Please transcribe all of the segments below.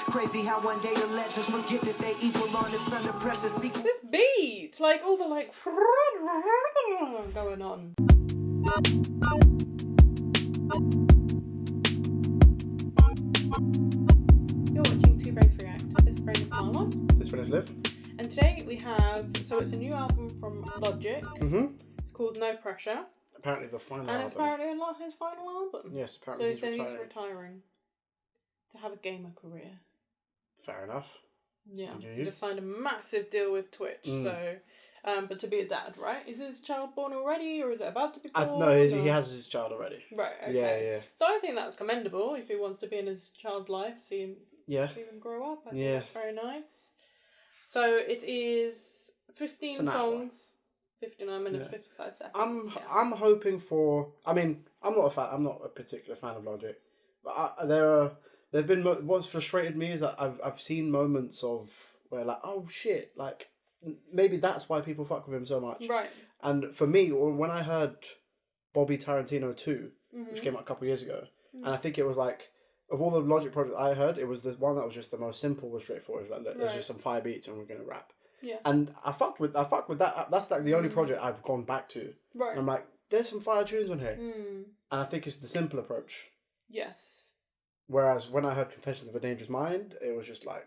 Crazy how one day the legends forget that they equal on this under pressure sequel. This beat, like all the like going on. You're watching Two Brains React. This brain is Marlon. This one is Liv. And today we have, so it's a new album from Logic. Mm-hmm. It's called No Pressure. Apparently the final And album. it's apparently his final album. Yes, So apparently he said retiring. he's retiring to have a gamer career. Fair enough. Yeah. Indeed. He just signed a massive deal with Twitch. So, but to be a dad, right? Is his child born already, or is it about to be born? No, he has his child already. Right. Okay. Yeah. So I think that's commendable if he wants to be in his child's life, see him grow up. I think that's very nice. So it is 15 songs, 59 minutes, 55 seconds. I'm hoping for. I mean, I'm not a particular fan of Logic, but there've been what's frustrated me is that I've seen moments of where like, oh shit, like maybe that's why people fuck with him so much. Right. And for me, when I heard Bobby Tarantino 2, which came out a couple of years ago, and I think it was like, of all the Logic projects I heard, it was the one that was just the most simple and straightforward. It was like, there's just some fire beats and we're going to rap. Yeah. And I fucked with that. That's like the only project I've gone back to. Right. And I'm like, there's some fire tunes on here. And I think it's the simple approach. Yes. Whereas when I heard Confessions of a Dangerous Mind, it was just like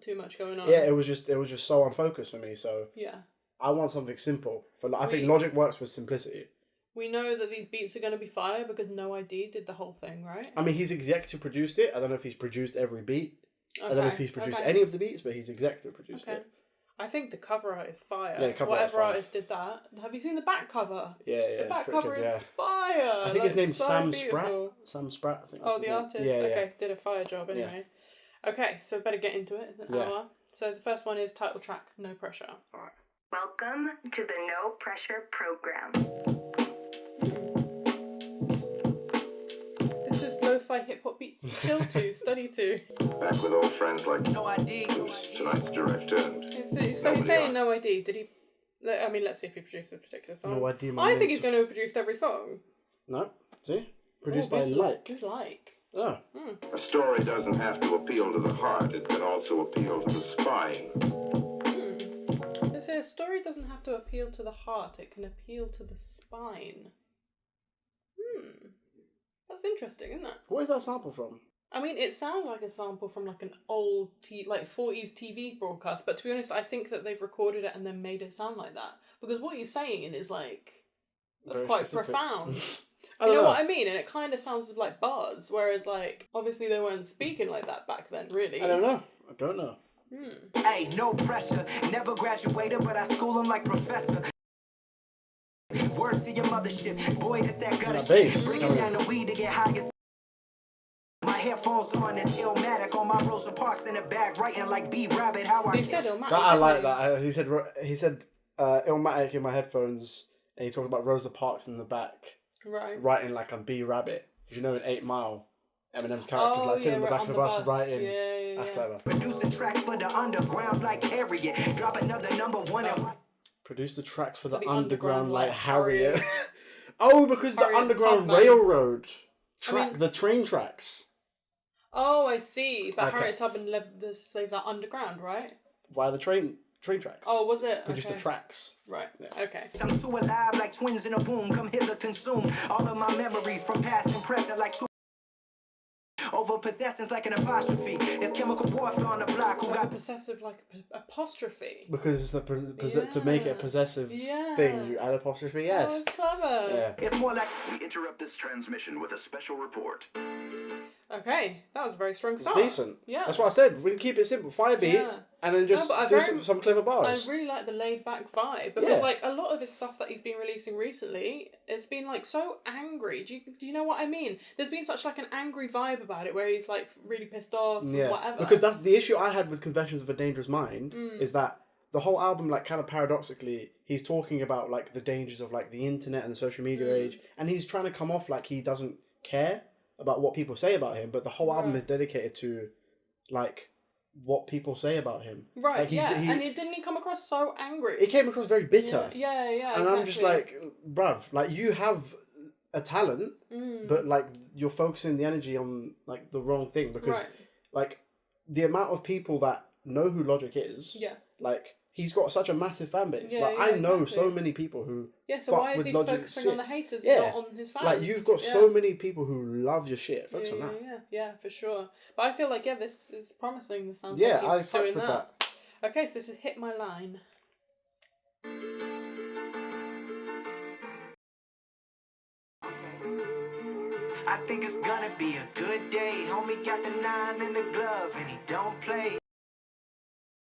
too much going on. Yeah, it was just so unfocused for me. So yeah, I want something simple. I think Logic works with simplicity. We know that these beats are going to be fire because No ID did the whole thing, right? I mean, he's executive produced it. I don't know if he's produced every beat. Okay. I don't know if he's produced any of the beats, but he's executive produced it. I think the cover art is fire. Yeah, the cover Whatever artist did that. Have you seen the back cover? Yeah. The back cover is fire. I think his name's Sam beautiful. Spratt. Sam Spratt, I think. Oh, the artist? Yeah, okay, did a fire job anyway. Yeah. Okay, so better get into it in an hour. So the first one is title track, No Pressure. All right. Welcome to the No Pressure program. This is lo-fi hip-hop beats to chill to, study to. Back with old friends like No ID. tonight's director and So he's saying No ID. Did he... I mean, let's see if he produced a particular song. No ID. I think he's going to have produced every song. No? See? Produced by Like. Who's Like? Oh. a story doesn't have to appeal to the heart, it can also appeal to the spine. They say a story doesn't have to appeal to the heart, it can appeal to the spine. That's interesting, isn't it? What is that sample from? I mean, it sounds like a sample from like an old 40s TV broadcast, but to be honest, I think that they've recorded it and then made it sound like that. Because what he's saying is like, that's Very quite specific. profound. I You don't know know what I mean? And it kind of sounds like bars, whereas like, obviously they weren't speaking like that back then, really. I don't know. Hey, no pressure. Never graduated, but I school him like professor. Word to your mothership. Boy, that's that gutter shit. Breaking down the weed to get high. My headphones on, it's Illmatic on my Rosa Parks in the back, writing like B Rabbit. How I He said Illmatic. I like that. He said Illmatic in my headphones, and he talked about Rosa Parks in the back. Right. Writing like I'm B Rabbit. You know in 8 Mile, Eminem's character's like sitting in the back of the bus writing. Yeah. That's clever. produce a track for the underground like Harriet. Drop another number one. Produce the tracks for the the underground underground like like Harriet. Oh, because the Harriet Underground Tubman. Railroad track, I mean- the train tracks. Oh, I see. But Okay. Harriet Tubman led the slaves out underground, right? Why the train tracks? Oh, was it? Produce Okay. the tracks. Right. Yeah. Okay. I'm too alive like twins in a womb. Come hither, consume all of my memories from past and present like two. Over possessions like an apostrophe. It's chemical warfare on the block. Who Like a got possessive, like apostrophe. Because it's to make it a possessive thing, you add apostrophe. Yes. Oh, it's clever. Yeah. It's more like we interrupt this transmission with a special report. Okay, that was a very strong start. Decent. Yeah. That's what I said. We can keep it simple. Fire beat, Yeah. and then just No, but I do very- some clever bars. I really like the laid back vibe because Yeah. like a lot of his stuff that he's been releasing recently, it's been like so angry. Do you know what I mean? There's been such like an angry vibe about it where he's like really pissed off and whatever. Because that's the issue I had with Confessions of a Dangerous Mind is that the whole album, like, kind of paradoxically, he's talking about like the dangers of like the internet and the social media age, and he's trying to come off like he doesn't care about what people say about him, but the whole album is dedicated to like what people say about him. Right, like, and didn't he come across so angry? It came across very bitter. Yeah, And I'm just like, bruv, like you have a talent, but like you're focusing the energy on like the wrong thing because like the amount of people that know who Logic is, like, he's got such a massive fan base. Yeah, like, I know so many people who so fuck why is with he Logic's focusing shit. on the haters, not on his fans? Like, you've got so many people who love your shit. Focus on that. Yeah, for sure. But I feel like, this is promising. This sounds Yeah, like I he's fuck doing with that. Okay, so this is Hit My Line. I think it's gonna be a good day. Homie got the 9 in the glove and he don't play.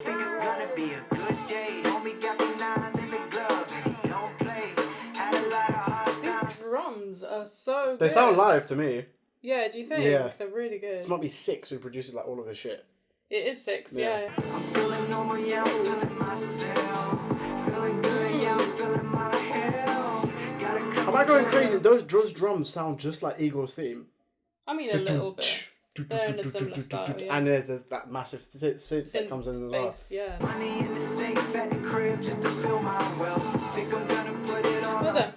I think it's gonna be a good day. Homie got the 9 in the glove and he don't play. Had a lot of hard times. These drums are so good. They sound live to me. Yeah, do you think? Yeah. They're really good. This might be Six who produces like all of his shit. It is Six, yeah. I'm feeling normal, yeah, I'm feeling myself. Feeling good, yeah, I'm feeling my health. Am I going crazy? Those drums sound just like Eagle's theme. I mean, a little bit. They're in a similar style, yeah. And there's that massive synth that comes in as well. Yeah. Money in the safe at the crib just to fill my wealth. Think I'm gonna put it on.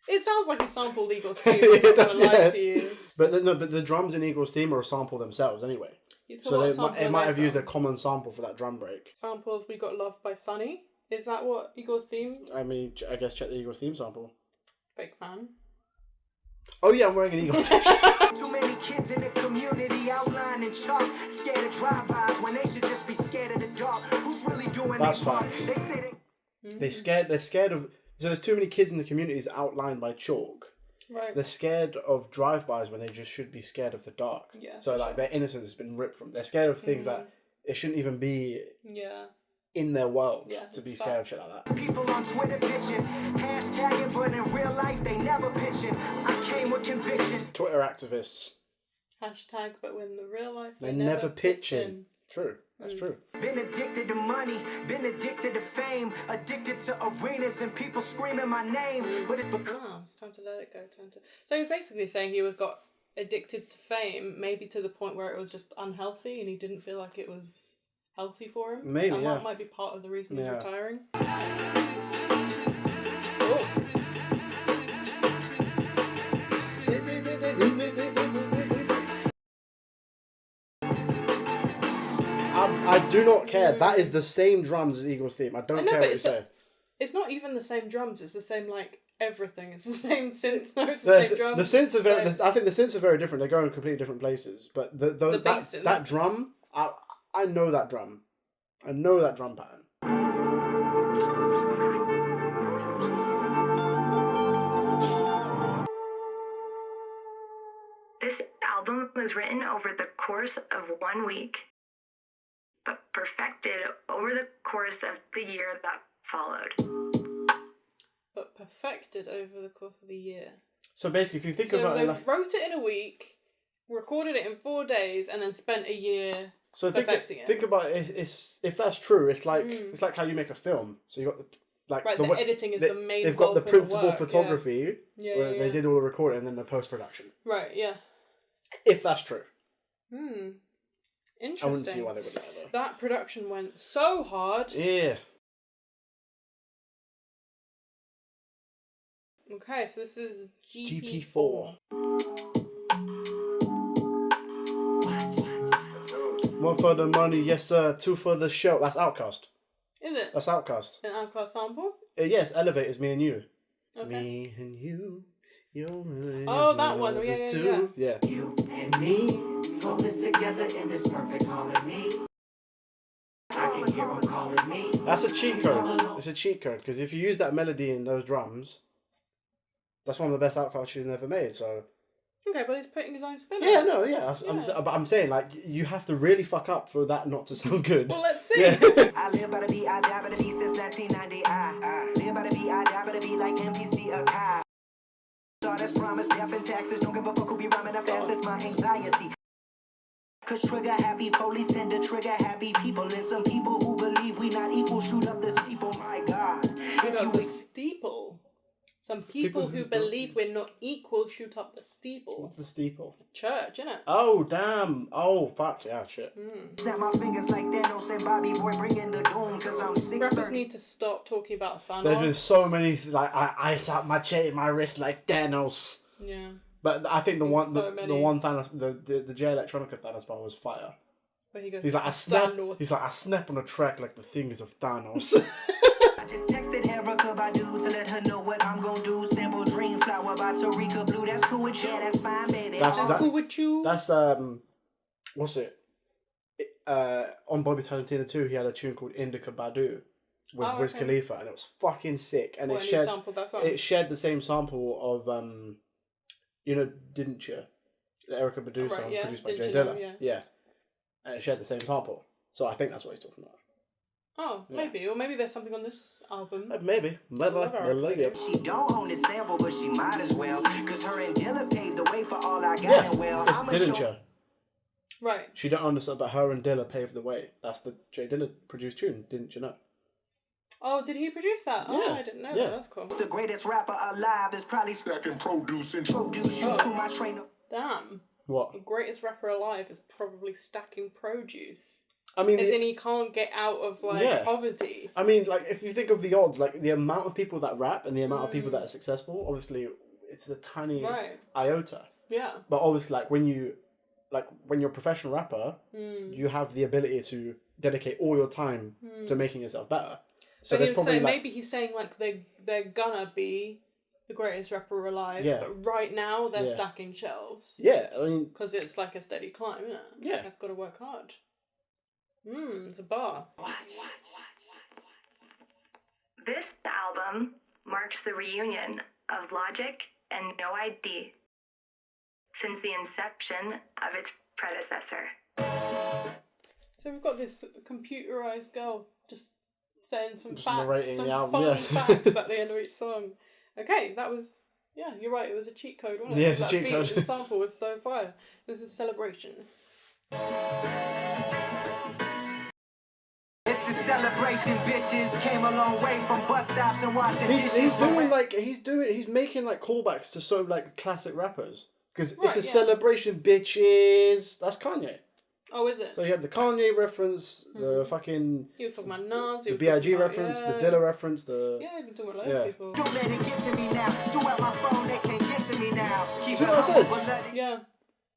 It sounds like he sampled Eagle's theme. I'm not gonna lie to you. But the drums in Eagle's theme are a sample themselves anyway. So they might have used a common sample for that drum break. Samples We Got Love by Sonny. Is that what Eagle's theme? I mean, I guess check the Eagle's theme sample. Fake fan. Oh yeah, I'm wearing an Eagle t-shirt. Too many kids in the community outlining chalk, scared of drive-bys when they should just be scared of the dark. Who's really doing That's their part? fine. They say They're scared of. So there's too many kids in the communities outlined by chalk. Right. They're scared of drive-bys when they just should be scared of the dark. Yeah. So like their innocence has been ripped from. They're scared of things that it shouldn't even be. Yeah. In their world, Yeah, to be scared of shit like that. people on Twitter bitching, hashtagging, but in real life they never pitching. I came with conviction. Twitter activists. Hashtag, but when the real life They never pitching. True. That's true. Been addicted to money, been addicted to fame, addicted to arenas and people screaming my name. But it's it's time to let it go. So he's basically saying he got addicted to fame, maybe to the point where it was just unhealthy and he didn't feel like it was healthy for him. Maybe, that might be part of the reason he's retiring. I do not care. That is the same drums as Eagle's theme. I don't care what you say. It's not even the same drums. It's the same everything. It's the same synth notes. The same drums. The synths are very. I think the synths are very different. They go in completely different places. But that drum. I know that drum. I know that drum pattern. This album was written over the course of 1 week, but perfected over the course of the year that followed. But perfected over the course of the year. So basically, if you think about they it, wrote it in a week, recorded it in 4 days, and then spent a year. So think about it. It's if that's true, it's like how you make a film. So you got the editing is the main. They've got the principal work, photography where they did all the recording and then the post production. Right. Yeah. If that's true. Interesting. I wouldn't see why they would though. That production went so hard. Yeah. Okay, so this is GP4. One for the money, yes sir. Two for the show. That's Outcast. Is it? That's Outcast. An Outcast sample? Yes, Elevators, Me and You. Okay. Me and you. Oh, that one. Yeah. you and me holding together in this perfect harmony. I can hear them calling me. That's a cheat code. It's a cheat code because if you use that melody in those drums, that's one of the best Outcast she's ever made. So. Okay, but he's putting his own spin. Yeah, no, yeah. I'm saying like you have to really fuck up for that not to sound good. Well, let's see. Yeah. I live by the beat, I die by the beat since 1990. I live by the beat, I die by the beat like MPC a Kai. That's promise, death and taxes. Don't give a fuck who be rhyming the fastest. My anxiety. Cause trigger happy police tend to trigger happy people. And some people who believe we not equal shoot up the steeple. My God. Shoot up the steeple. Some people who believe we're not equal shoot up the steeple. What's the steeple? Church, innit? Oh, damn. Oh, fuck. Yeah, shit. Snap my fingers like Thanos and Bobby Boy bringing the doom. Cause I'm 6'30". Rappers need to stop talking about Thanos. There's been so many, like, I ice out my chain, my wrist like Thanos. Yeah. But I think the one Thanos, the J Electronica Thanos bar was fire. Where he goes, he's like, I snap on a track like the fingers of Thanos. I just texted Erica Badu to let her know what I'm gonna do. Sample Dream Flower by Tarika Blue. That's cool with you. Yeah, that's fine, baby. That's cool with you. That's what's it? On Bobby Tarantino 2, he had a tune called Indica Badu with Wiz Khalifa, and it was fucking sick. And it shared the same sample of Didn't You? The Erykah Badu song produced by Jay Dilla. Yeah. And it shared the same sample. So I think that's what he's talking about. Oh, maybe. Or maybe there's something on this album. Maybe. She don't own the sample, but she might as well. Because her and Dilla paved the way for all I got. And well, Didn't You? Right. She don't understand, but her and Dilla paved the way. That's the Jay Dilla produced tune, didn't you know? Oh, did he produce that? Yeah. Oh, I didn't know that. That's cool. The greatest rapper alive is probably stacking produce you to my trainer. Damn. What? The greatest rapper alive is probably stacking produce. I mean, as in he can't get out of poverty. I mean, like if you think of the odds, like the amount of people that rap and the amount of people that are successful, obviously it's a tiny iota. Yeah. But obviously, when you're a professional rapper, you have the ability to dedicate all your time to making yourself better. So maybe he's saying like they're gonna be the greatest rapper alive, but right now they're stacking shelves. Yeah, I mean, because it's like a steady climb, isn't it? Yeah, I've got to work hard. It's a bar. This album marks the reunion of Logic and No ID since the inception of its predecessor. So we've got this computerized girl just saying some facts, some album, funny facts at the end of each song. Okay, that was, you're right, it was a cheat code, wasn't it? Yeah, it's a cheat code. The sample was so fire. This is Celebration. This is Celebration, bitches. Came a long way from bus stops and washing dishes. He's making like callbacks to so like classic rappers. Because it's a celebration, bitches. That's Kanye. Oh, is it? So you had the Kanye reference, the fucking... He was talking about Nas. The B.I.G. reference, the Dilla reference, the... Yeah, you've been talking about a lot of people. Don't let it get to me now. Throughout my phone, they can't get to me now. See what I said? Yeah.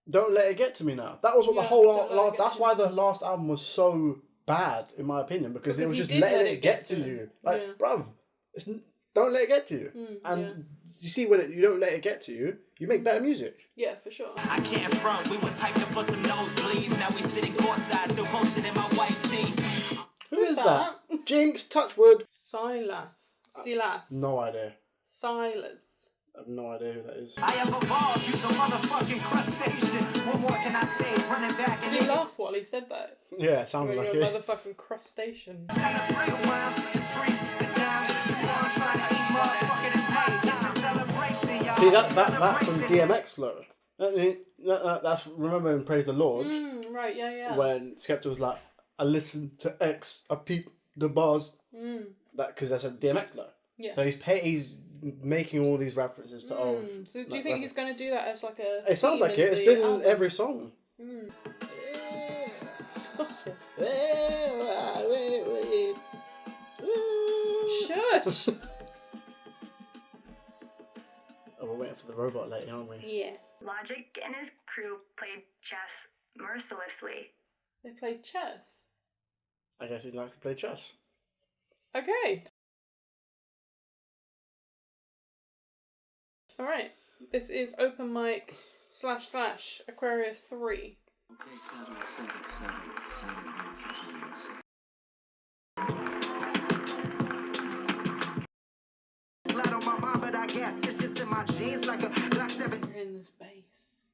Don't let it get to me now. That was what the whole last... That's why the last album was so bad, in my opinion, because it was just letting it get to you. Like, bruv, don't let it get to you. And you see, when you don't let it get to you, you make better music. Yeah, for sure. I can't front. We was hyped up for some nosebleeds. Now we sitting courtside, still posted in my white tee. Who is that? Jinx, Touchwood. Silas. No idea. Silas. I have no idea who that is. I have evolved, use a motherfucking crustacean. What more can I say? Running back and he laughed while he said that. Yeah, it sounded like it. You're a motherfucking crustacean. See, that's some DMX flow. That's Remember and Praise the Lord. Right, yeah. When Skepta was like, I listened to X, I peeped the bars. Because that's a DMX flow. Yeah. So he's making all these references to So do you think he's going to do that as like a... It sounds like it. It's been in every song. Shush! Oh, we're waiting for the robot lady, aren't we? Yeah. Logic and his crew played chess mercilessly. They played chess? I guess he likes to play chess. Okay. Alright. This is Open Mic / Aquarius 3. Okay, Saturday, ladies and gentlemen. Flat on my mind, but I guess it's just in my jeans like a Black 7. In the space.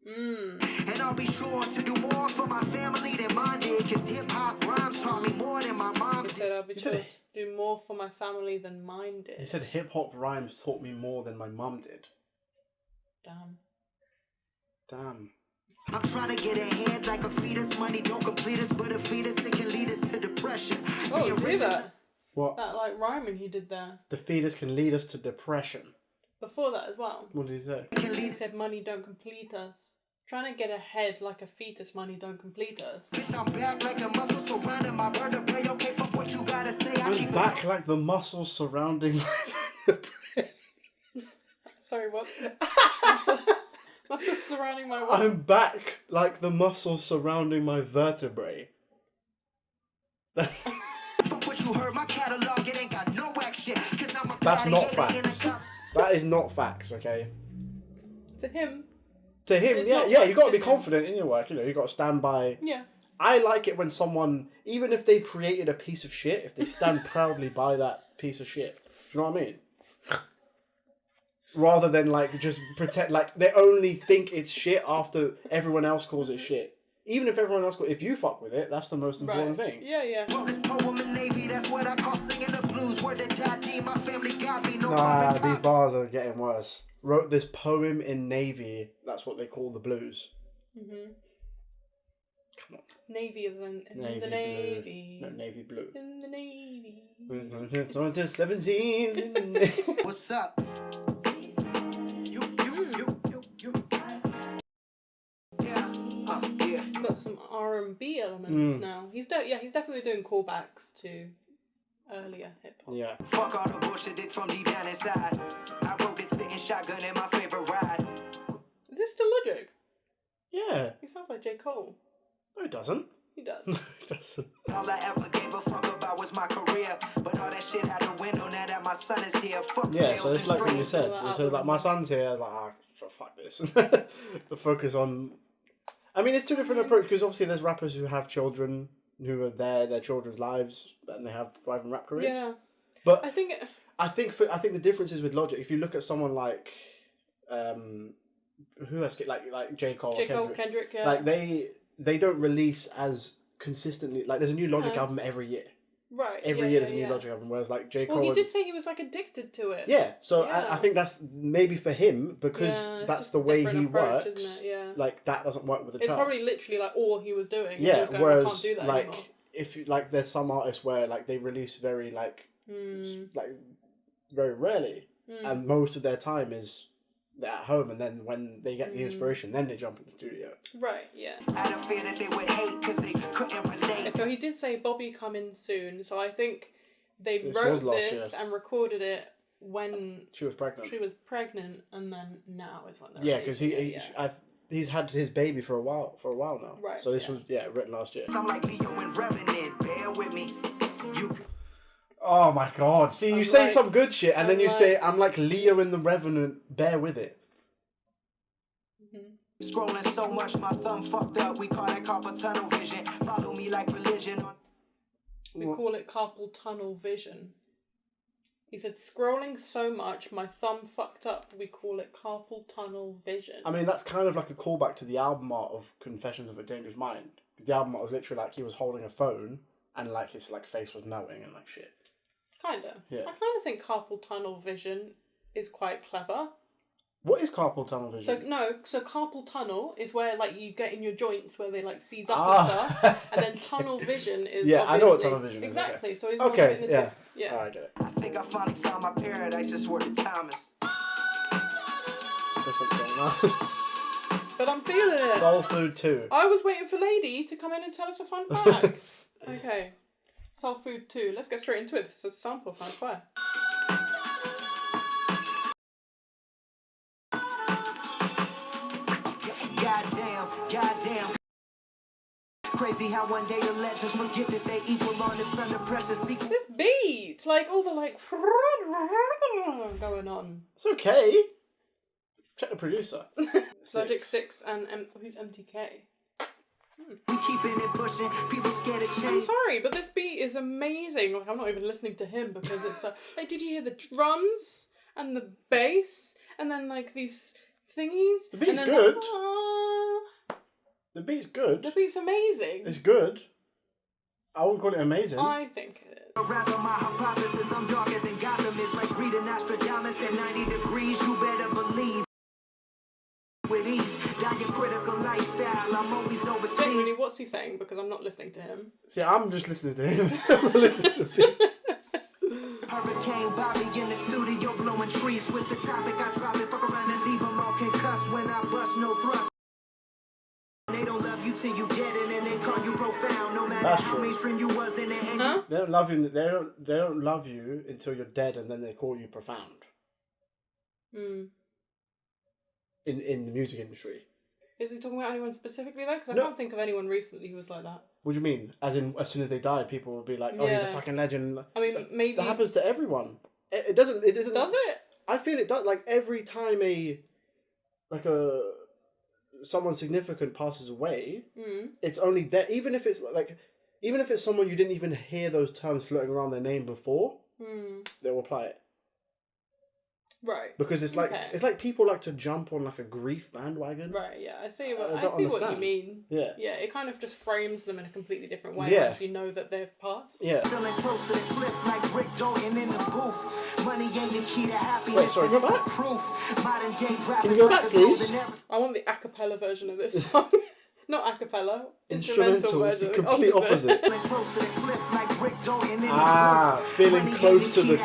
And I'll be sure to do more for my family than mine did, because hip-hop rhymes taught me more than my mom did. He said I'll be sure to do more for my family than mine did. He said hip-hop rhymes taught me more than my mum did. Damn. I'm trying to get ahead like a fetus. Money don't complete us, but a fetus, it can lead us to depression. Oh, do that? What? That like rhyming he did there. The fetus can lead us to depression. Before that as well. What did he say? He said money don't complete us. Trying to get ahead like a fetus, money don't complete us. Bitch, I'm back like the muscles surrounding my vertebrae. Okay, fuck what you gotta say. I'm back like the muscles surrounding my vertebrae. Sorry, what? Muscles surrounding my what? I'm back like the muscles surrounding my vertebrae. What you heard, my catalog, it ain't got no action. Cause I'm a That's not gladiator in a facts. cup. That is not facts, okay? To him. To him, It's yeah, not you facts got to to be him. confident in your work, you got to stand by. Yeah. I like it when someone, even if they've created a piece of shit, if they stand proudly by that piece of shit. Do you know what I mean? Rather than, like, just pretend, like, they only think it's shit after everyone else calls it shit. Even if everyone else calls if you fuck with it, that's the most important thing. Yeah, yeah. Wrote this poem in Navy, that's what I call singing the blues. Where the daddy, my family got me. No Nah, carbon these bars are getting worse. Wrote this poem in Navy, that's what they call the blues. Mm-hmm. Come on. Navy is in Navy the blue. Navy. No, Navy blue. In the Navy. 17. What's up? You. Yeah, yeah. Got some R&B elements now. He's definitely doing callbacks to earlier hip hop. Yeah. Fuck all the bullshit dick from deep down inside. I wrote this sitting shotgun in my favorite ride. Is this still Logic? Yeah. He sounds like J. Cole. No, it doesn't. He does. No, it doesn't. All I ever gave a fuck about was my career. But all that shit out the window now that my son is here. Fuck Yeah, so sales it's and like what you streams. said. It says, like, my son's here. I was like, fuck this. The focus on... I mean, it's two different approaches, because obviously there's rappers who have children who are their children's lives, and they have thriving rap careers. Yeah. But I think the difference is with Logic. If you look at someone like... who else? Like J. Cole or Kendrick, yeah. Like, they don't release as consistently... Like, there's a new Logic album every year. Right. Every year there's a new Logic album, whereas like J. Cole... Well, he did say he was like addicted to it. Yeah, so Yeah. I think that's maybe for him, because it's that's just the a way different he approach, works. isn't it? Yeah. Like, that doesn't work with a It's child. probably literally like all he was doing. He Yeah, was going, I whereas can't do that like anymore. if like there's some artists where like they release very like like very rarely, and most of their time is they're at home, and then when they get the inspiration, then they jump in the studio. Right, yeah. Out of fear that they would hate because they couldn't relate. Yeah, so he did say Bobby coming soon, so I think they This wrote was last this year. and recorded it when She was pregnant. she was pregnant, and then now is when they're Yeah, because releasing it, he's had his baby for a while now. Right, So this yeah. was written last year. I'm like Leo and Revenant, bear with me. You Oh my god! See, you I'm say like- some good shit, and then I'm you say like- I'm like Leo in the Revenant. Bear with it. scrolling so much, my thumb fucked up. We call that carpal tunnel vision. Follow me like religion. We call it carpal tunnel vision. He said, scrolling so much, my thumb fucked up. We call it carpal tunnel vision. I mean, that's kind of like a callback to the album art of Confessions of a Dangerous Mind. Because the album art was literally like he was holding a phone and like his like face was melting and like shit. Kinda. Yeah. I kind of think carpal tunnel vision is quite clever. What is carpal tunnel vision? So carpal tunnel is where like you get in your joints where they like seize up Ah. and stuff, and then tunnel vision is Yeah, I know what obviously- tunnel vision is, exactly. okay. So he's Okay, not in the yeah. yeah. Oh, I get it. I think I finally found my paradise. It's where the time is. It's a different song now. But I'm feeling it. Soul Food 2. I was waiting for Lady to come in and tell us a fun fact. Okay, Soul Food 2. Let's get straight into it. This is sample sound fire. Goddamn. Crazy how one day the legends forget that they equal on this under pressure sequel. This beat, like all the like going on. It's okay. Check the producer. Logic 6 and who's MTK? We keeping it pushing. People scared of I'm change. sorry, but this beat is amazing. Like I'm not even listening to him because it's like, did you hear the drums and the bass and then like these thingies? The beat's and then, good. Like, The beat's good. the beat's amazing. It's good. I wouldn't call it amazing. I think it is. Rather my hypothesis, I'm darker than Gotham. It's like reading Nostradamus at 90 degrees. You better believe. With ease, dying critical lifestyle. I'm always overseas. Genuinely, what's he saying? Because I'm not listening to him. See, I'm just listening to him. I'm not listening to him. Hurricane Bobby in the studio blowing trees. Switch the topic, I drop it. Fuck around and leave them all concussed when I bust no thrust. They don't love you till you get it, and they call you profound. No matter That's how true. mainstream you was in the end. Huh? They don't love you. They don't love you until you're dead, and then they call you profound. Hmm. in the music industry. Is he talking about anyone specifically though? Because I can't think of anyone recently who was like that. What do you mean? As in, as soon as they die, people will be like, "Oh, he's a fucking legend." I mean, maybe that happens to everyone. It doesn't. It doesn't. Does it? I feel it does. Like every time someone significant passes away, it's only that. Even if it's someone you didn't even hear those terms floating around their name before, they will apply it. Right. Because it's like people like to jump on like a grief bandwagon. Right, yeah. I see what you mean. Yeah. Yeah, it kind of just frames them in a completely different way once you know that they've passed. Yeah. Feeling close to the cliff like Rick Dalton in the booth. Money ain't the key to happiness. Wait, sorry, go back. Proof. Modern day rappers. Can you go back, please? I want the a cappella version of this song. Not a cappella. Instrumental version. complete opposite. Feeling close to the cliff like Rick Dalton in the booth. Feeling close to the...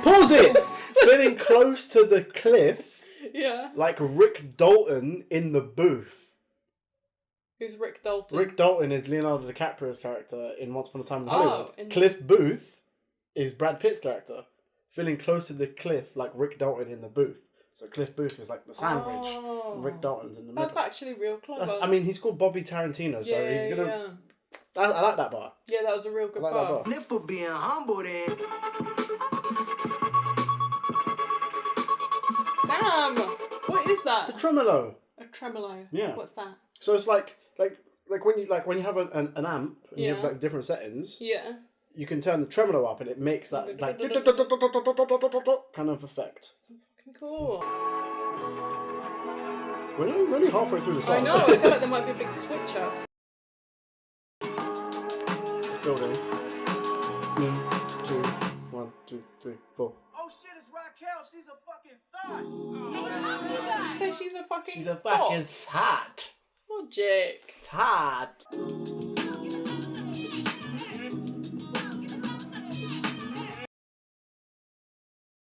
Pause it! Feeling close to the cliff. Yeah. Like Rick Dalton in the booth. Who's Rick Dalton? Rick Dalton is Leonardo DiCaprio's character in Once Upon a Time in Hollywood. Oh, Cliff Booth is Brad Pitt's character. Feeling close to the cliff like Rick Dalton in the booth. So Cliff Booth is like the sandwich. Oh. And Rick Dalton's in the middle. That's actually real clever. I mean, he's called Bobby Tarantino, so he's gonna... Yeah. I like that bar. Yeah, that was a real good part. And if for being humble then. Damn! What is that? It's a tremolo. A tremolo. Yeah. What's that? So it's like when you have an amp and you have like different settings. Yeah. You can turn the tremolo up and it makes that like kind of effect. That's fucking cool. We're only halfway through the song. I know. I feel like there might be a big switcher. Building. 1, 2, 3, 4. Oh shit, it's Raquel. She's a fucking thought. Did you say she's a fucking She's a fucking thought. Logic. Thought.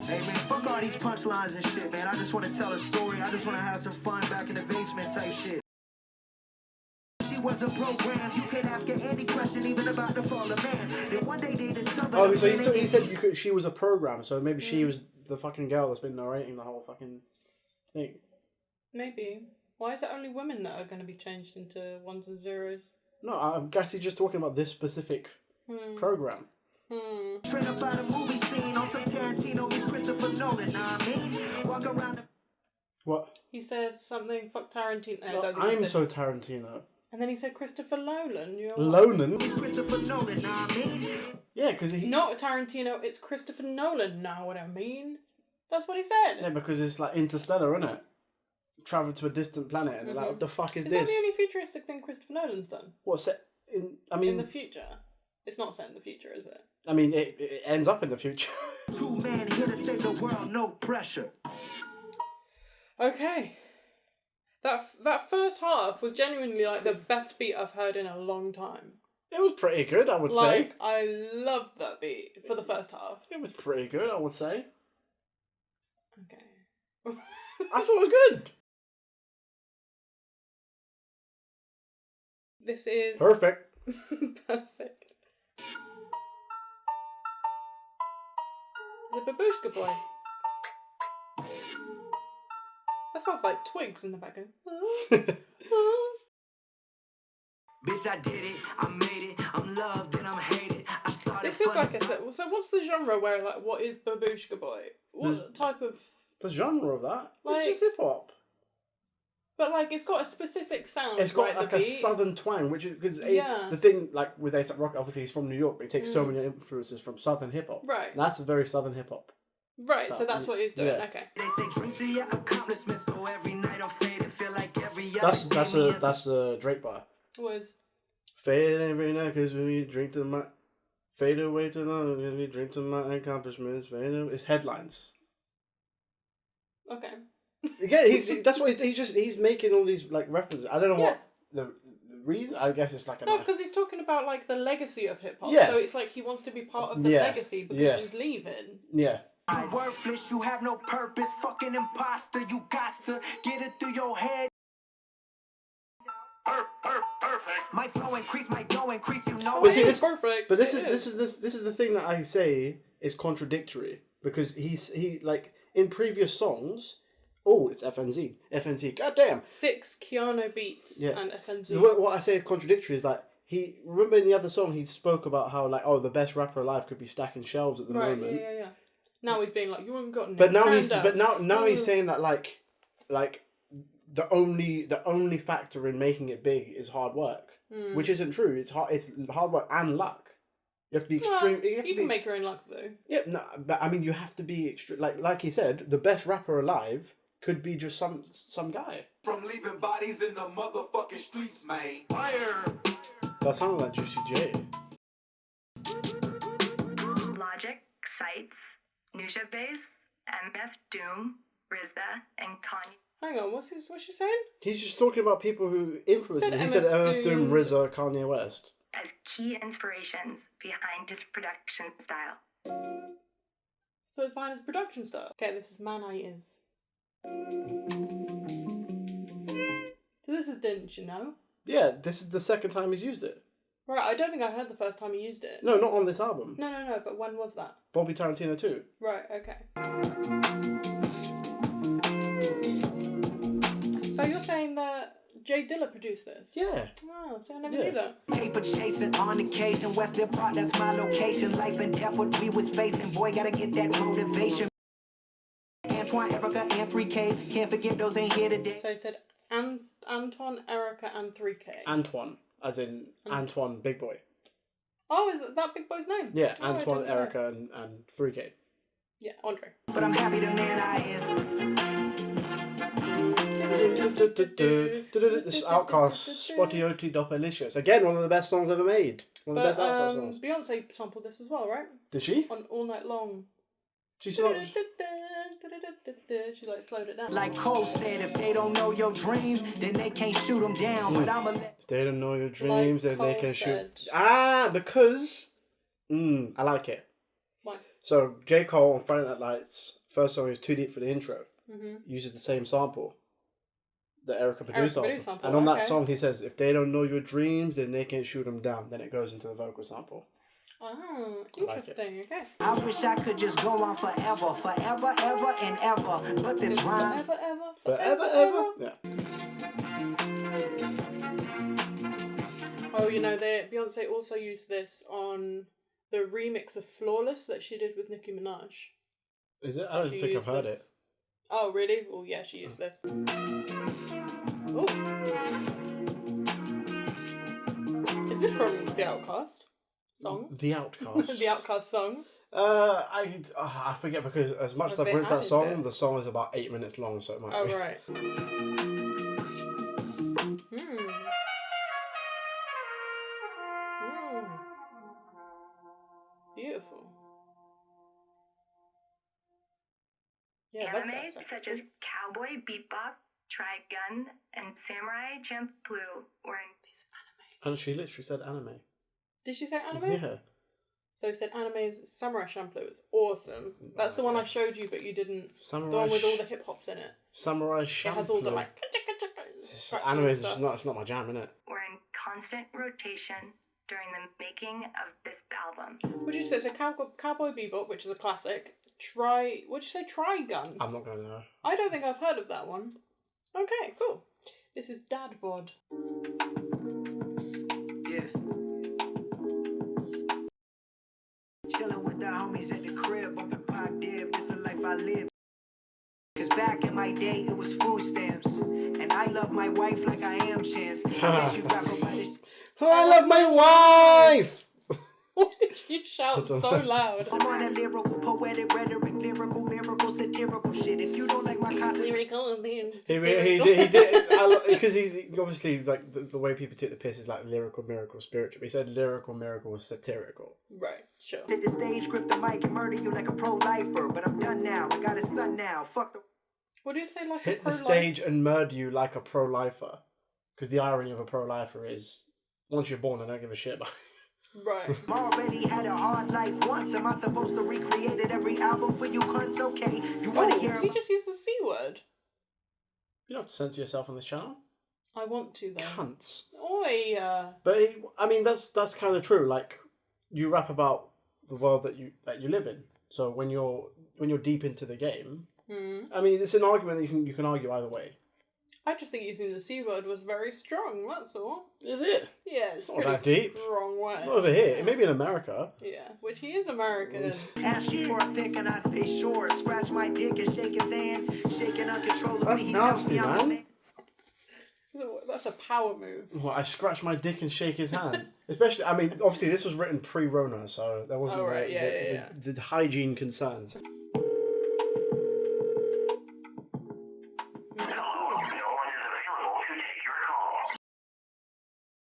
Hey man, fuck all these punchlines and shit, man. I just want to tell a story. I just want to have some fun back in the basement type shit. She wasn't programmed. You can ask her any question, even about the fall of man. Then one day they discovered. Oh, so he said she was a program, so maybe she was the fucking girl that's been narrating the whole fucking thing. Maybe. Why is it only women that are going to be changed into ones and zeros? No, I guess he's just talking about this specific program. Straight up out a movie scene on some Tarantino meets Christopher Nolan. Nah, I mean, walk around. What? He said something. Fuck Tarantino. I'm so Tarantino. And then he said Christopher Nolan. Nolan? It's Christopher Nolan. Nah, I mean. Yeah, because he. Not Tarantino. It's Christopher Nolan. Know what I mean? That's what he said. Yeah, because it's like Interstellar, isn't it? Travel to a distant planet, and like, what the fuck is this? Is that the only futuristic thing Christopher Nolan's done? What set in? I mean, in the future. It's not set in the future, is it? I mean, it ends up in the future. 2 men here to save the world, no pressure. Okay. That first half was genuinely like the best beat I've heard in a long time. It was pretty good, I would say. Like, I loved that beat for the first half. It was pretty good, I would say. Okay. I thought it was good. This is... Perfect. Perfect. Is it Babushka Boy? That sounds like twigs in the background. Bitch, I did it. I made it. I'm loved and I'm hated. I started. This is like a... So what's the genre where, like, what is Babushka Boy? What type of... The genre of that? Like, it's just hip-hop. But, like, it's got a specific sound. It's got, right, like, a southern twang, which is... Because the thing, like, with A$AP Rocky, obviously he's from New York, but he takes so many influences from southern hip-hop. Right. That's a very southern hip-hop. Right, so that's what he's doing, okay. They say drink to your accomplishments, so every night I'm faded, feel like every other That's a Drake bar. What is? Fade every night, cause when we drink to my... Fade away too long, when we drink to my accomplishments, fade away... It's headlines. Okay. Again, that's what he's making all these like references. I don't know what the reason. I guess it's like no, because he's talking about like the legacy of hip hop. Yeah. So it's like he wants to be part of the legacy because he's leaving. Yeah. You worthless, you have no purpose, fucking imposter. You got to get it through your head. My flow increase, my dough increase. You know But it's perfect. But this is the thing that I say is contradictory because he like in previous songs. Oh, it's FNZ. FNZ. Goddamn. 6 Keanu beats Yeah. and FNZ. What I say contradictory is like remember in the other song he spoke about how like the best rapper alive could be stacking shelves at the moment. Yeah. Now he's being like, you haven't got any But now handouts. he's saying that like the only factor in making it big is hard work, which isn't true. It's hard work and luck. You have to be extreme. You can make your own luck though. Yeah, no, but I mean you have to be extreme. Like he said, the best rapper alive could be just some guy. From leaving bodies in the motherfucking streets, man. Fire! That sounded like Juicy J. Logic cites Nusha Bass, MF Doom, RZA, and Kanye. Hang on, what's she saying? He's just talking about people who influenced him. He said MF Doom, RZA, Kanye West. As key inspirations behind his production style. So it's behind his production style. Okay, this is Man I Is. So this is Didn't You Know? Yeah, this is the second time he's used it. Right, I don't think I heard the first time he used it. No, not on this album. No, but when was that? Bobby Tarantino too. Right, okay. So you're saying that Jay Dilla produced this? Yeah. Oh, so I never knew that. Paper chasing on occasion, West Hip Park, that's my location. Life and death, what we was facing. Boy, gotta get that motivation. Antoine, Erica, and 3K. Can't forget those ain't here today. So he said Anton, Erica, and 3K. Antoine, as in Antoine Big Boy. Oh, is that Big Boy's name? Yeah, Oh, Antoine, Erica, and 3K. Yeah, Andre. But I'm happy the man I is. This Outkast, Spotty Doppelicious. Again, one of the best songs ever made. One of the best Outkast songs. Beyonce sampled this as well, right? Did she? On All Night Long. She's not... She like slowed it down. Like Cole said, if they don't know your dreams, then they can't shoot them down. But I'ma let... If they don't know your dreams, Like then they Cole can said. shoot... because... I like it. Why? So, J. Cole on Friday Night Lights, first song is Too Deep for the intro. Mm-hmm. Uses the same sample. The Erica Badu sample. sample. And on that Okay. song he says, if they don't know your dreams, then they can shoot them down. Then it goes into the vocal sample. Oh, like it. interesting. Okay. I wish I could just go on forever, forever, ever, and ever. But this rhyme... Forever. Yeah. Oh, Beyonce also used this on the remix of Flawless that she did with Nicki Minaj. Is it? I don't think I've heard it. Oh, really? Well, yeah, she used this. Oh. Is this from the Outkast song? The Outkast. The Outkast song? I forget because as much as I've They rinsed that added song, this. the song is about 8 minutes long, so it might Oh, be. right. Beautiful. Yeah, I love Anime that section. such as Cowboy Bebop, Trigun, and Samurai Champloo were in And she literally said anime. Did she say anime? Yeah. So he said anime's Samurai Champloo is awesome. That's the one I showed you, but you didn't. Samurai The one with all the hip hops in it. Samurai It Shampoo. has all the like. Anime is just it's not my jam, innit? were in constant rotation during the making of this album. What did you say? So Cowboy Bebop, which is a classic. What'd you say? Trigun. I'm not going to know. I don't think I've heard of that one. Okay, cool. This is Dad Bod. Yeah. Chillin' with the homies at the crib, up in Park Dib, this the life I live. Cause back in my day, it was food stamps. And I love my wife like I am Chance. I bet you rap about this. I love my wife! Why did you shout so loud? I'm on that lyrical, poetic, rhetoric, lyrical, miracle, satirical shit. If you don't like my content, Lyrical. He did, because he's obviously like the way people take the piss is like lyrical, miracle, spiritual. He said lyrical, miracle was satirical. Right, sure. hit the stage, grip the mic, and murder you like a pro-lifer. But I'm done now. I got a son now. Fuck the. What do you say? Like Hit a the pro-life? stage and murder you like a pro-lifer. Because the irony of a pro-lifer is once you're born, I don't give a shit about. Right. I'm already had a hard life once. Am I supposed to recreate it every album for you cunts? Okay, you wanna Oh, hear? did he just use the C word? You don't have to censor yourself on this channel. I want to though. Cunts. Oi. But I mean, that's kind of true. Like, you rap about the world that you live in. So when you're deep into the game, I mean, it's an argument that you can argue either way. I just think using the C word was very strong, that's all. Is it? Yeah, it's not pretty that deep. strong word. Not over here. Maybe in America. Yeah, which he is American. Ask me for a pick and I say sure. Scratch my dick and shake his hand. Shaking uncontrollably. That's He tells nasty, me I'm a man. That's a power move. Well, I scratch my dick and shake his hand. Especially, I mean, obviously this was written pre-Rona, so there wasn't the hygiene concerns.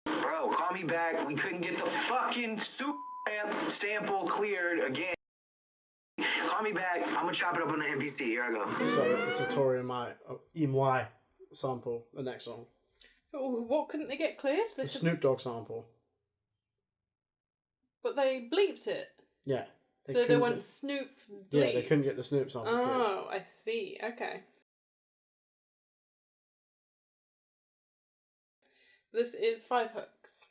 Bro, call me back. We couldn't get the fucking super sample cleared again. Call me back. I'm gonna chop it up on the NPC. Here I go. So it's a Tori Imai sample, the next song. Oh, what couldn't they get cleared? The Snoop Dogg sample. But they bleeped it. Yeah. So they went Snoop bleep. Yeah, they couldn't get the Snoop sample cleared. Oh, I see. Okay. This is 5 hooks.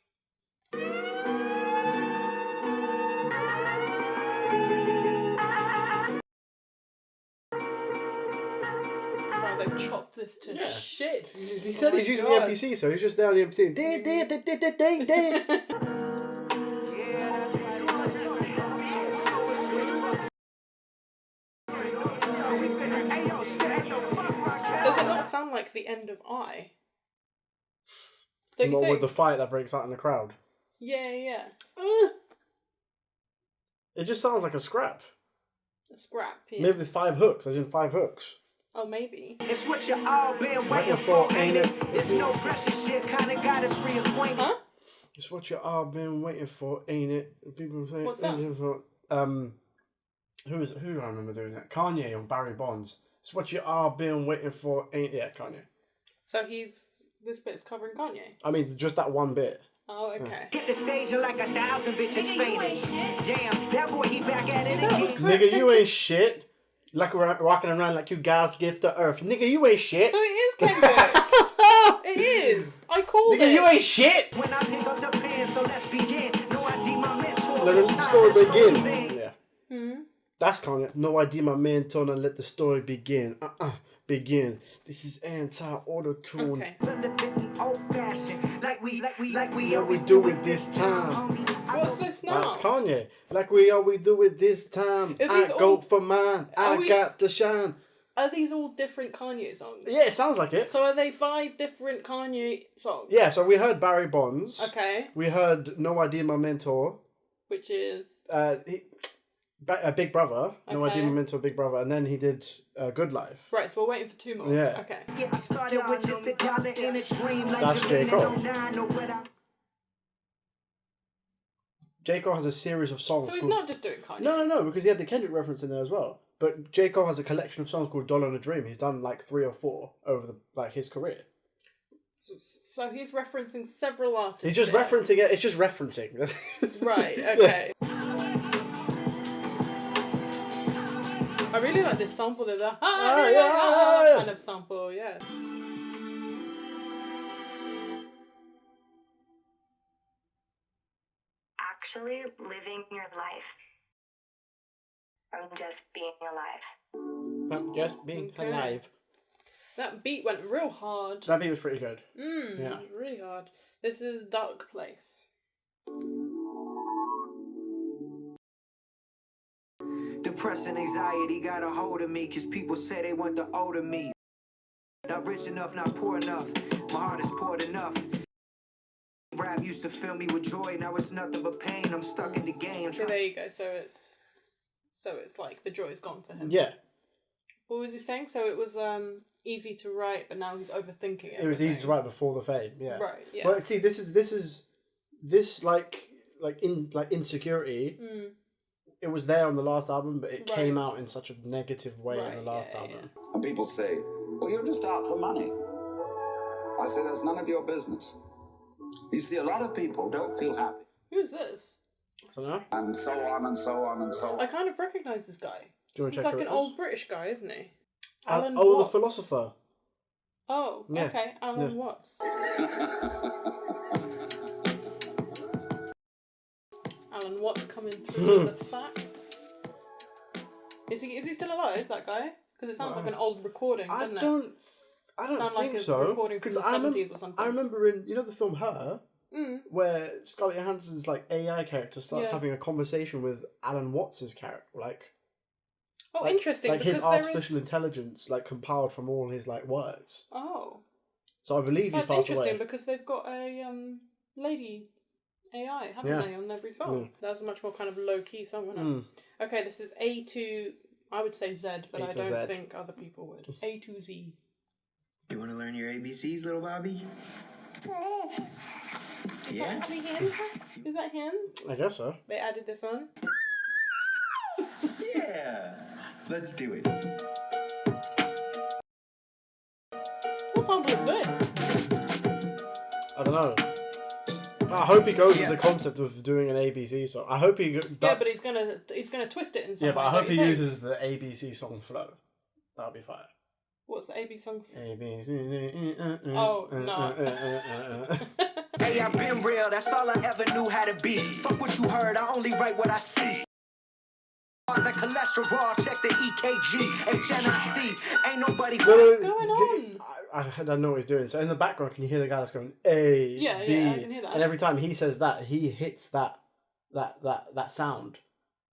Wow, they've chopped this to shit. He said he's using the MPC, so he's just there on the MPC. Ding, ding, ding, ding, ding, ding. Does it not sound like the end of I? Don't you Not think? with the fight that breaks out in the crowd. Yeah. It just sounds like a scrap. A scrap, yeah. Maybe with 5 hooks, as in 5 hooks. Oh, maybe. It's what you all been waiting for, ain't it? This no pressure shit kinda got us reacquainted. Huh? It's what you all been waiting for, ain't it? People say, What's that? Who do I remember doing that? Kanye on Barry Bonds. It's what you all been waiting for, ain't it? Yeah, Kanye. So this bit's covering Kanye? I mean, just that one bit. Oh, okay. Hit the stage and like 1,000 bitches fainted. Damn, that boy he back at it again. Nigga, you ain't shit. Like we're rocking around like you God's gift to earth. Nigga, you ain't shit. So it is Kendrick. It is. I called it. Nigga, you ain't shit. When I pick up the pen, so let's begin. No ID, my mentor. Let the story begin. Yeah. That's Kanye. No ID, my mentor, and let the story begin. Begin. This is anti-auto-tune. Okay. Like we always do it this time. What's this now? That's Kanye. Like we always do it this time. I go for mine. I got to shine. Are these all different Kanye songs? Yeah, it sounds like it. So are they 5 different Kanye songs? Yeah, so we heard Barry Bonds. Okay. We heard No Idea My Mentor. Which is? Big Brother. No Okay. Idea My Mentor, Big Brother. And then he did Good Life. Right, so we're waiting for 2 more. Yeah. Okay. Yeah, I started with just a dollar in a dream. Like That's J. Cole. 09, J. Cole has a series of songs. So he's not just doing Kanye? No, because he had the Kendrick reference in there as well. But J. Cole has a collection of songs called Dollar and a Dream. He's done like 3 or 4 over his career. So he's referencing several artists. He's just referencing it. It's just referencing. Right, okay. I really like this sample. The kind of sample, yeah. Actually living your life from just being alive. From just being Okay. alive. That beat went real hard. That beat was pretty good. Yeah. Really hard. This is Dark Place. Depression, anxiety got a hold of me, cause people say they want the older me. Not rich enough, not poor enough. My heart is poured enough. Rap used to fill me with joy, now it's nothing but pain. I'm stuck in the game. So there you go. So it's like the joy's gone for him. Yeah. What was he saying? So it was easy to write, but now he's overthinking it. It was easy to write before the fame. Yeah. Right. Yeah. Well, see, this is like Insecurity. It was there on the last album, but it came out in such a negative way in the last album. Yeah. And people say, well, you're just out for money. I say that's none of your business. You see, a lot of people don't feel happy. Who's this? I don't know. And so on and so on and so on. I kind of recognise this guy. Do you want to He's check like who an it is? old British guy, isn't he? The Watts. philosopher. Oh, Yeah. okay. Alan Watts. Alan Watts coming through with the facts. Is he still alive, that guy? Because it sounds like an old recording, doesn't it? I don't Sound think like a so. recording from the 70s or something. I remember in the film Her, where Scarlett Johansson's like AI character starts having a conversation with Alan Watts' character, interesting. Like because his artificial intelligence, like compiled from all his like works. Oh. So I believe he's passed away. That's interesting because they've got a lady AI, haven't they, on every song? That's a much more kind of low key song, isn't it? Okay, this is A to, I would say Z, but I don't think other people would. A to Z. You want to learn your ABCs, little Bobby? Yeah. Is that him? Is that him? I guess so. They added this on? Yeah. Let's do it. What song is this? I don't know. I hope he goes with the concept of doing an ABC song. I hope he... Yeah, but he's gonna twist it in some way. Yeah, but I hope he uses the ABC song flow. That'll be fire. What's the AB song? ABC. Oh, no. Hey, I've been real, that's all I ever knew how to be. Fuck what you heard, I only write what I see. Like cholesterol, check the EKG, HNIC, ain't nobody... What's going on? I don't know what he's doing. So in the background, can you hear the guy that's going A, B? Yeah, I can hear that. And every time he says that, he hits that sound.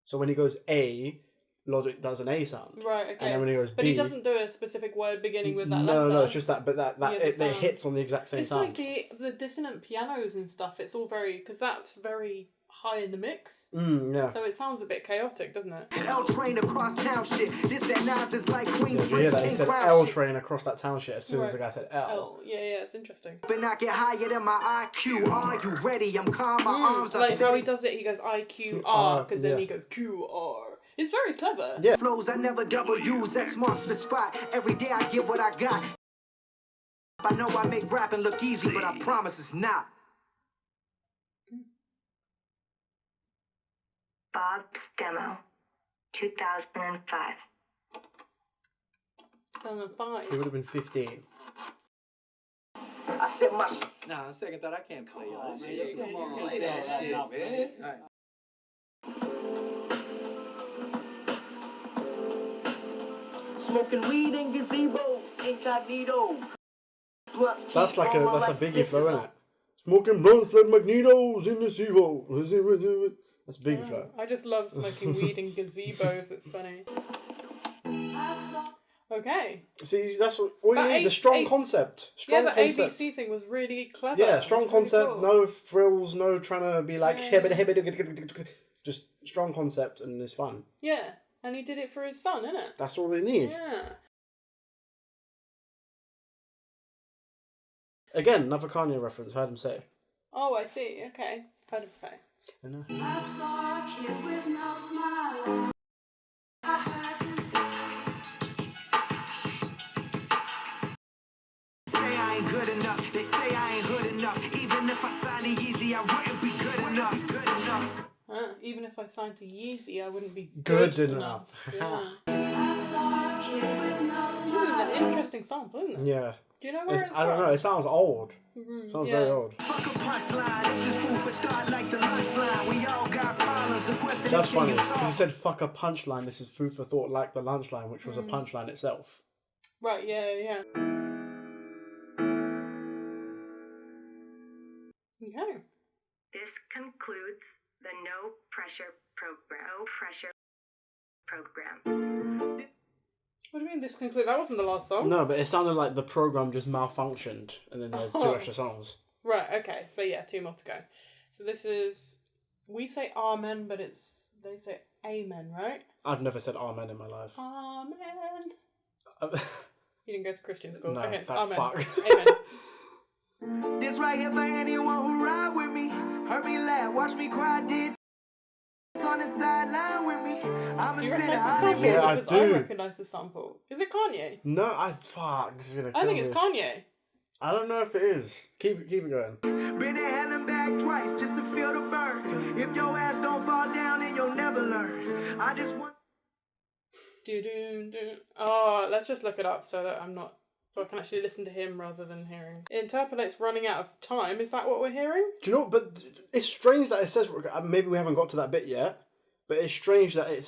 So when he goes A, Logic does an A sound. Right, okay. And then when he goes B... But he doesn't do a specific word beginning with that letter. No, it's just that, but it hits on the exact same sound. It's like the dissonant pianos and stuff, it's all very... Because that's very high in the mix. Yeah. So it sounds a bit chaotic, doesn't it? L train across town shit. This that Nas is like Queens. Did you hear that? He said L train across that town shit as soon as the guy said L. Yeah, it's interesting. But I get higher than my IQ. Are you ready? I'm calm, my arms are like steady. how he does it, he goes IQR, because then he goes QR. It's very clever. Yeah. Flows I never double use. X marks the spot. Every day I give what I got. I know I make rapping look easy, but I promise it's not. Bob's Demo, 2005. 2005. He would have been 15. I said my Nah, second thought, I can't play y'all. Come on, play that shit, man. smoking weed in gazebo, incognito. That's a Biggie flow, isn't it? Smoking blunts like magnetos in the Zevo. That's Biggie flow. I just love smoking weed in gazebos, it's funny. Okay. See, that's all you need. The strong concept. Strong concept. ABC thing was really clever. Yeah, strong concept. Really cool. No frills. No trying to be like just strong concept, and it's fun. Yeah, and he did it for his son, innit? That's all we need. Yeah. Again, another Kanye reference. Heard him say. Oh, I see. Okay, heard him say. I saw a kid with no smile. I heard him say. I ain't good enough. They say I ain't good enough. Even if I sign to Yeezy, I wouldn't be good enough. Good enough. Even if I signed to Yeezy, I wouldn't be good enough. Yeah. I saw a kid with no smile. This is an interesting song, isn't it? Yeah. Do you know where it's from? I don't know. It sounds old. Sounds very old. Fuck a punchline. This is food for thought like the lunchline. We all got problems. The question That's is, funny because he said "fuck a punchline." This is food for thought, like the lunchline, which was a punchline itself. Right. Yeah. Okay. This concludes the No Pressure program. What do you mean this concludes? That wasn't the last song. No, but it sounded like the program just malfunctioned, and then there's 2 extra songs. Right. Okay. So yeah, 2 more to go. So this is we say amen, but they say amen, right? I've never said amen in my life. Amen. You didn't go to Christian school. No, okay, that amen. fuck. Amen. this right here for anyone who ride with me. Heard me laugh, watch me cry, did on the sideline with me. I'm Do you recognise the sample? Yeah, I because do. I recognise the sample. Is it Kanye? No, This is gonna kill I think it's me. Kanye. I don't know if it is. Keep it going. Been to hell and back twice just to feel the burn. If your ass don't fall down, then you'll never learn. I just want. Oh, let's just look it up so that I can actually listen to him rather than hearing. It interpolates running out of time. Is that what we're hearing? Do you know? But it's strange that it says maybe we haven't got to that bit yet. But it's strange that it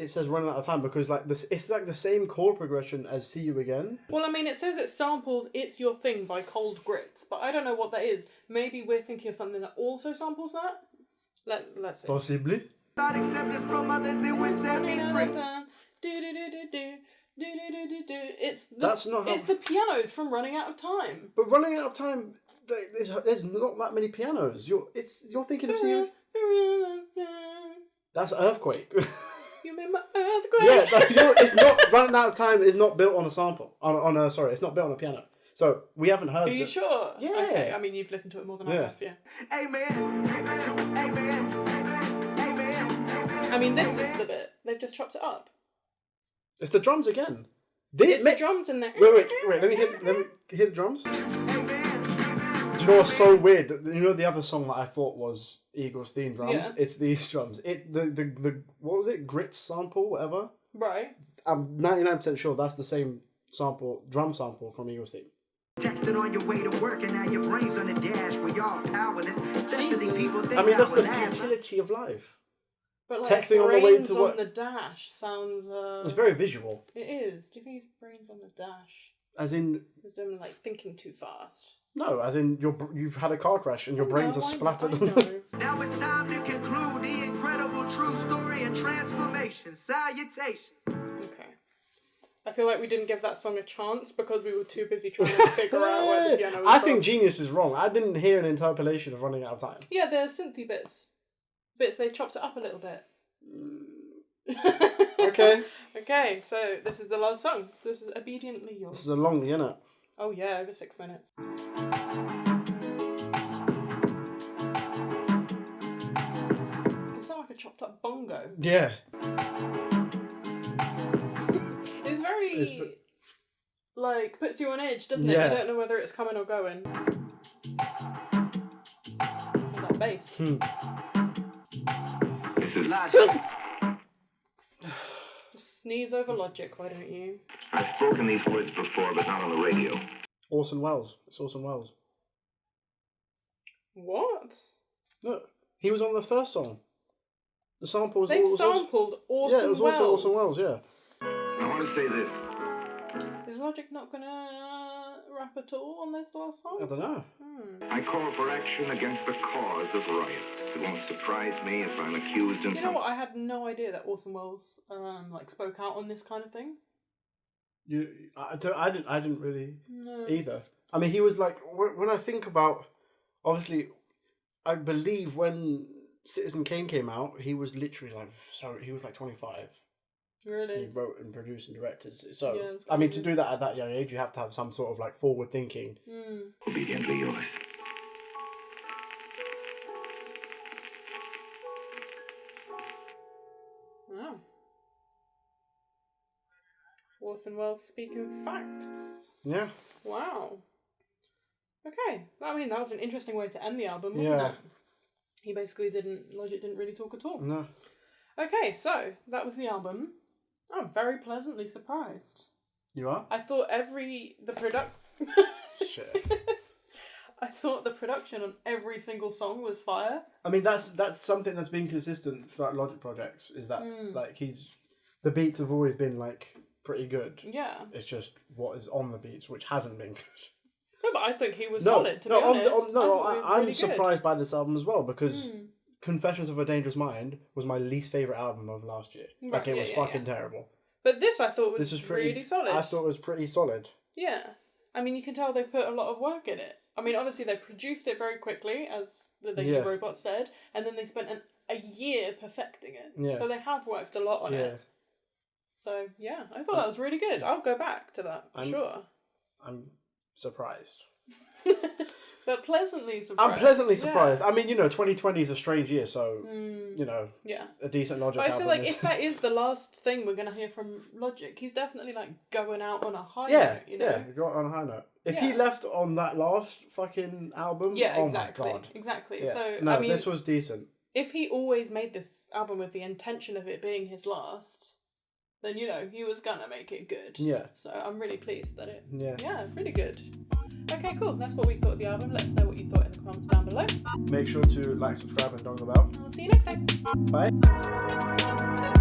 says running out of time because like this, it's like the same chord progression as See You Again. Well, I mean, it says it samples It's Your Thing by Cold Grits, but I don't know what that is. Maybe we're thinking of something that also samples that? Let's see. Possibly. Acceptance from others, it was set me free. It's the pianos from Running Out of Time. But Running Out of Time, there's not that many pianos. You're thinking of seeing. That's Earthquake. You made my earthquake. Yeah, it's not Running Out of Time. Is not built on a sample. It's not built on a piano. So we haven't heard. Are you sure? Yeah. Okay. I mean, you've listened to it more than I have. Yeah. Amen. Amen. Amen. I mean, this is the bit they've just chopped it up. It's the drums again. It's the drums in there. Wait. Let me hear the drums. Do you know what's so weird? You know the other song that I thought was Eagles theme drums? Yeah. It's these drums. The what was it? Grits sample, whatever. Right. I'm 99% sure that's the same drum sample from Eagles theme. Texting on your way to work and now your brain's on the dash. We all powerless, especially people think That's the I will futility of life. But like, texting on the way to on work. the dash sounds. It's very visual. It is. Do you think his brain's on the dash? As in. Is them like thinking too fast? No, as in you've had a car crash and your brains are splattered. I know. Now it's time to conclude the incredible true story and transformation. Salutations. Okay. I feel like we didn't give that song a chance because we were too busy trying to figure out where the piano was I from. think Genius is wrong. I didn't hear an interpolation of Running Out of Time. Yeah, they're synthy bits. They chopped it up a little bit. Okay. Okay, so this is the last song. This is Obediently Yours. This is a long, innit? Oh yeah, over 6 minutes. It sounds like a chopped up bongo. Yeah. It's very like puts you on edge, doesn't it? Yeah. You don't know whether it's coming or going. And that bass. Just sneeze over Logic, why don't you? I've spoken these words before, but not on the radio. Orson Welles. It's Orson Welles. What? Look, he was on the first song. The sample was. They've sampled Orson Welles. Yeah, it was also Orson Welles. Yeah. I want to say this. Is Logic not gonna rap at all on this last song? I don't know. I call for action against the cause of riot. It won't surprise me if I'm accused in You know what? I had no idea that Orson Welles spoke out on this kind of thing. I didn't really No. either. I mean, he was like when I think about, obviously, I believe when Citizen Kane came out, he was literally he was like 25. Really? He wrote and produced and directed. So Yeah, I mean, to do that at that young age, you have to have some sort of like forward thinking. Obediently yours. Wow. Orson Welles speaking facts. Yeah. Wow. Okay. I mean, that was an interesting way to end the album, wasn't Yeah. it? He basically Logic didn't really talk at all. No. Okay, so that was the album. I'm very pleasantly surprised. You are? I thought Shit. I thought the production on every single song was fire. I mean, that's something that's been consistent throughout Logic projects. Is that like the beats have always been like pretty good. Yeah. It's just what is on the beats which hasn't been good. No, but I think he was solid, to be honest. I'm surprised by this album as well because Confessions of a Dangerous Mind was my least favourite album of last year. Right, Like, it was fucking terrible. But this I thought was pretty, really solid. I thought it was pretty solid. Yeah. I mean, you can tell they put a lot of work in it. I mean, obviously they produced it very quickly, as the Lady Robot said, and then they spent a year perfecting it. Yeah. So they have worked a lot on it. So, yeah, I thought that was really good. I'll go back to that, for sure. I'm surprised. But pleasantly surprised. I'm pleasantly surprised. Yeah. I mean, 2020 is a strange year, so, a decent Logic album. But I feel like if that is the last thing we're going to hear from Logic, he's definitely, going out on a high note, Yeah, got on a high note. If he left on that last fucking album, exactly. my God. Exactly. Yeah. So, no, I mean, this was decent. If he always made this album with the intention of it being his last, then, he was going to make it good. Yeah. So I'm really pleased that Yeah, really good. Okay, cool. That's what we thought of the album. Let us know what you thought in the comments down below. Make sure to like, subscribe, and dong the bell. I'll see you next time. Bye.